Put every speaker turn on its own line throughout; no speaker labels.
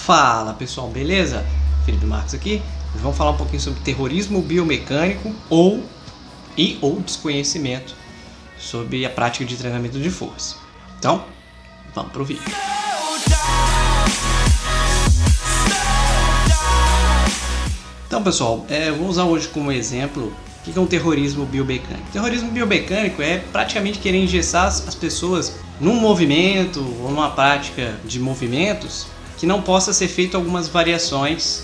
Fala pessoal, beleza? Felipe Marques aqui. Nós vamos falar um pouquinho sobre terrorismo biomecânico ou desconhecimento sobre a prática de treinamento de força. Então, vamos pro vídeo. Então pessoal, vou usar hoje como exemplo o que é um terrorismo biomecânico. Terrorismo biomecânico é praticamente querer engessar as pessoas num movimento ou numa prática de movimentos que não possa ser feito algumas variações,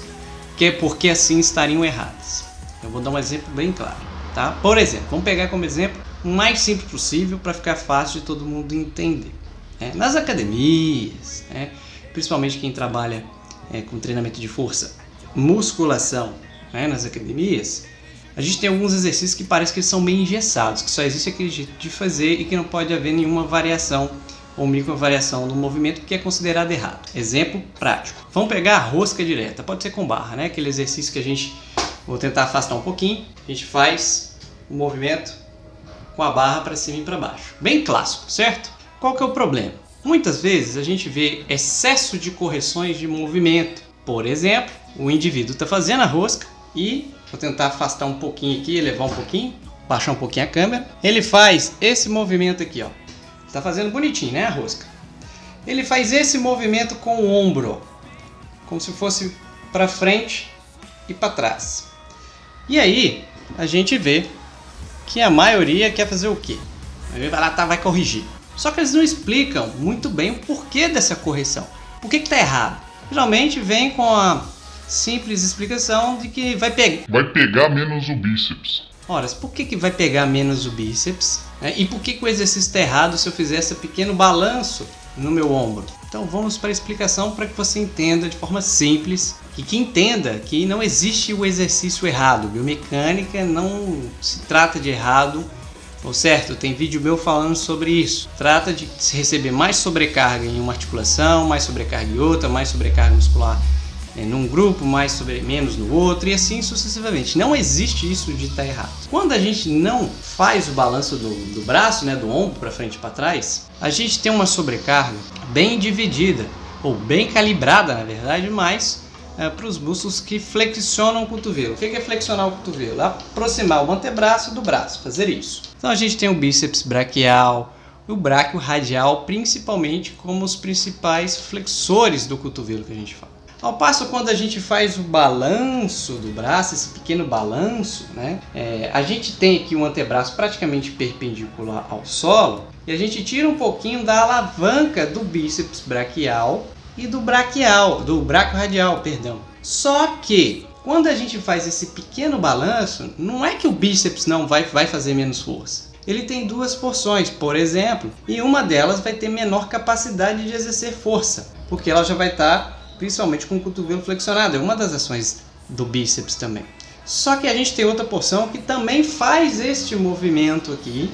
porque assim estariam erradas. Eu vou dar um exemplo bem claro, tá? Por exemplo, vamos pegar como exemplo o mais simples possível para ficar fácil de todo mundo entender. Nas academias, principalmente quem trabalha com treinamento de força, musculação, nas academias, a gente tem alguns exercícios que parece que eles são bem engessados, que só existe aquele jeito de fazer e que não pode haver nenhuma variação ou microvariação no movimento que é considerado errado. Exemplo prático. Vamos pegar a rosca direta, pode ser com barra, aquele exercício que a gente, vou tentar afastar um pouquinho, a gente faz o movimento com a barra para cima e para baixo. Bem clássico, certo? Qual que é o problema? Muitas vezes a gente vê excesso de correções de movimento. Por exemplo, o indivíduo está fazendo a rosca e, vou tentar afastar um pouquinho aqui, elevar um pouquinho, baixar um pouquinho a câmera. Ele faz esse movimento aqui, ó. Tá fazendo bonitinho, a rosca. Ele faz esse movimento com o ombro, como se fosse para frente e para trás. E aí, a gente vê que a maioria quer fazer o quê? Vai corrigir. Só que eles não explicam muito bem o porquê dessa correção. Por que tá errado? Geralmente vem com a simples explicação de que vai pegar
menos o bíceps.
Ora, por que vai pegar menos o bíceps? E por que o exercício está errado se eu fizer esse pequeno balanço no meu ombro? Então vamos para a explicação para que você entenda de forma simples e que entenda que não existe o exercício errado. Biomecânica não se trata de errado, ou certo? Tem vídeo meu falando sobre isso. Trata de se receber mais sobrecarga em uma articulação, mais sobrecarga em outra, mais sobrecarga muscular num grupo, menos no outro e assim sucessivamente. Não existe isso de estar errado. Quando a gente não faz o balanço do braço, do ombro para frente e para trás, a gente tem uma sobrecarga bem dividida, ou bem calibrada na verdade, mais para os músculos que flexionam o cotovelo. O que é flexionar o cotovelo? Aproximar o antebraço do braço, fazer isso. Então a gente tem o bíceps braquial, o bráquio radial, principalmente como os principais flexores do cotovelo que a gente fala. Ao passo, quando a gente faz o balanço do braço, esse pequeno balanço, a gente tem aqui um antebraço praticamente perpendicular ao solo e a gente tira um pouquinho da alavanca do bíceps braquial e do bráquio radial, perdão. Só que quando a gente faz esse pequeno balanço, não é que o bíceps não vai fazer menos força. Ele tem duas porções, por exemplo, e uma delas vai ter menor capacidade de exercer força, porque ela já vai estar principalmente com o cotovelo flexionado, é uma das ações do bíceps também. Só que a gente tem outra porção que também faz este movimento aqui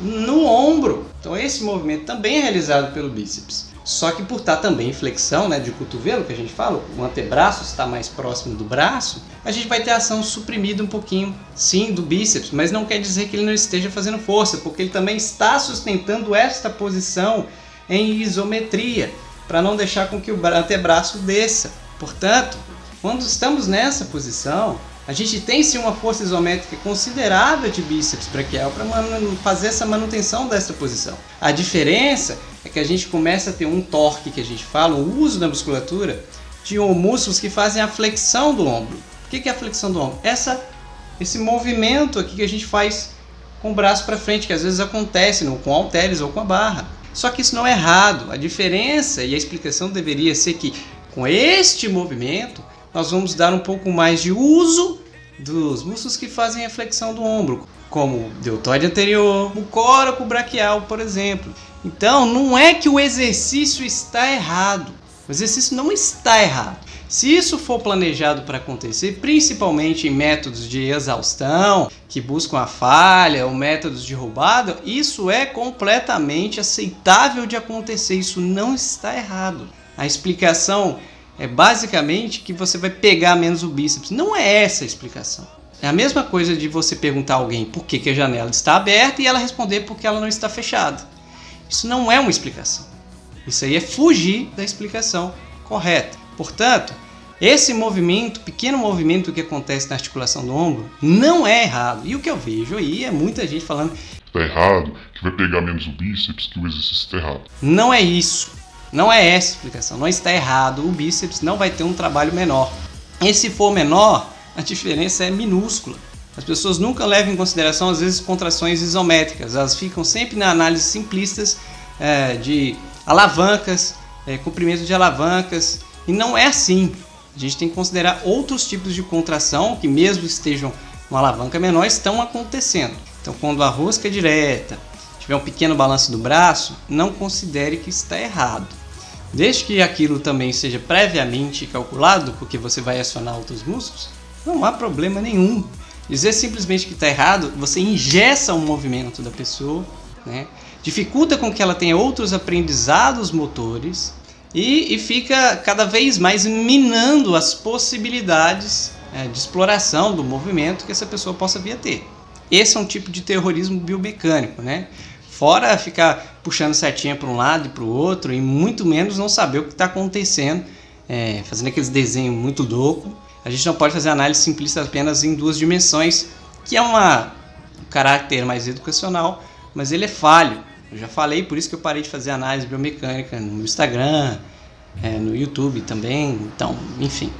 no ombro. Então esse movimento também é realizado pelo bíceps. Só que por estar também em flexão, de cotovelo, que a gente fala, o antebraço está mais próximo do braço, a gente vai ter a ação suprimida um pouquinho, sim, do bíceps, mas não quer dizer que ele não esteja fazendo força, porque ele também está sustentando esta posição em isometria, para não deixar com que o antebraço desça. Portanto, quando estamos nessa posição, a gente tem sim uma força isométrica considerável de bíceps braquial para fazer essa manutenção dessa posição. A diferença é que a gente começa a ter um torque, que a gente fala, um uso da musculatura de músculos que fazem a flexão do ombro. O que é a flexão do ombro? Esse movimento aqui que a gente faz com o braço para frente, que às vezes acontece com halteres ou com a barra. Só que isso não é errado. A diferença e a explicação deveria ser que com este movimento nós vamos dar um pouco mais de uso dos músculos que fazem a flexão do ombro, como o deltoide anterior, o coraco braquial, por exemplo. Então não é que o exercício está errado. O exercício não está errado. Se isso for planejado para acontecer, principalmente em métodos de exaustão, que buscam a falha, ou métodos de roubada, isso é completamente aceitável de acontecer, isso não está errado. A explicação é basicamente que você vai pegar menos o bíceps. Não é essa a explicação. É a mesma coisa de você perguntar a alguém por que a janela está aberta e ela responder porque ela não está fechada. Isso não é uma explicação. Isso aí é fugir da explicação correta. Portanto, esse movimento, pequeno movimento que acontece na articulação do ombro, não é errado. E o que eu vejo aí é muita gente falando
Tá errado, que vai pegar menos o bíceps, que o exercício está errado.
não é isso. Não é essa a explicação. Não está errado. O bíceps não vai ter um trabalho menor. E se for menor, a diferença é minúscula. As pessoas nunca levam em consideração, às vezes, contrações isométricas. Elas ficam sempre na análise simplistas de alavancas, comprimento de alavancas. E não é assim. A gente tem que considerar outros tipos de contração que, mesmo estejam uma alavanca menor, estão acontecendo. Então, quando a rosca é direta, tiver um pequeno balanço do braço, não considere que está errado. Desde que aquilo também seja previamente calculado, porque você vai acionar outros músculos, não há problema nenhum. Dizer simplesmente que está errado, você engessa o movimento da pessoa, né? Dificulta com que ela tenha outros aprendizados motores e fica cada vez mais minando as possibilidades de exploração do movimento que essa pessoa possa vir a ter. Esse é um tipo de terrorismo biomecânico, né? Fora ficar puxando setinha para um lado e para o outro e muito menos não saber o que está acontecendo, fazendo aqueles desenhos muito loucos. A gente não pode fazer análise simplista apenas em 2 dimensões, que é um caráter mais educacional, mas ele é falho. Eu já falei, por isso que eu parei de fazer análise biomecânica no Instagram, no YouTube também, então, enfim.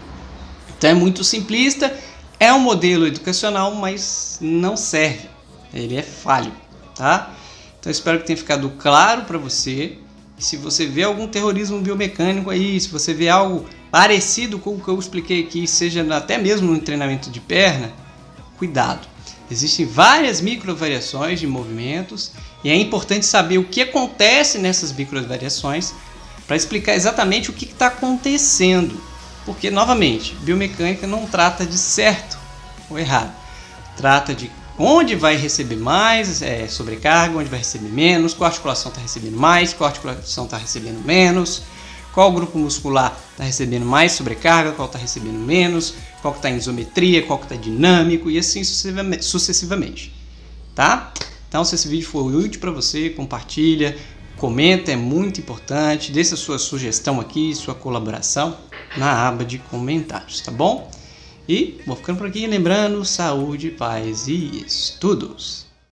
Então é muito simplista, é um modelo educacional, mas não serve, ele é falho, tá? Então espero que tenha ficado claro para você. Se você vê algum terrorismo biomecânico aí, se você vê algo parecido com o que eu expliquei aqui, seja até mesmo no treinamento de perna, cuidado. Existem várias microvariações de movimentos e é importante saber o que acontece nessas microvariações para explicar exatamente o que está acontecendo. Porque, novamente, biomecânica não trata de certo ou errado. Trata de onde vai receber mais sobrecarga, onde vai receber menos, qual articulação está recebendo mais, qual articulação está recebendo menos, qual grupo muscular está recebendo mais sobrecarga, qual está recebendo menos, qual que está em isometria, qual que está dinâmico e assim sucessivamente. Tá? Então, se esse vídeo for útil para você, compartilha, comenta, é muito importante, deixa sua sugestão aqui, sua colaboração na aba de comentários, tá bom? E vou ficando por aqui, lembrando, saúde, paz e estudos!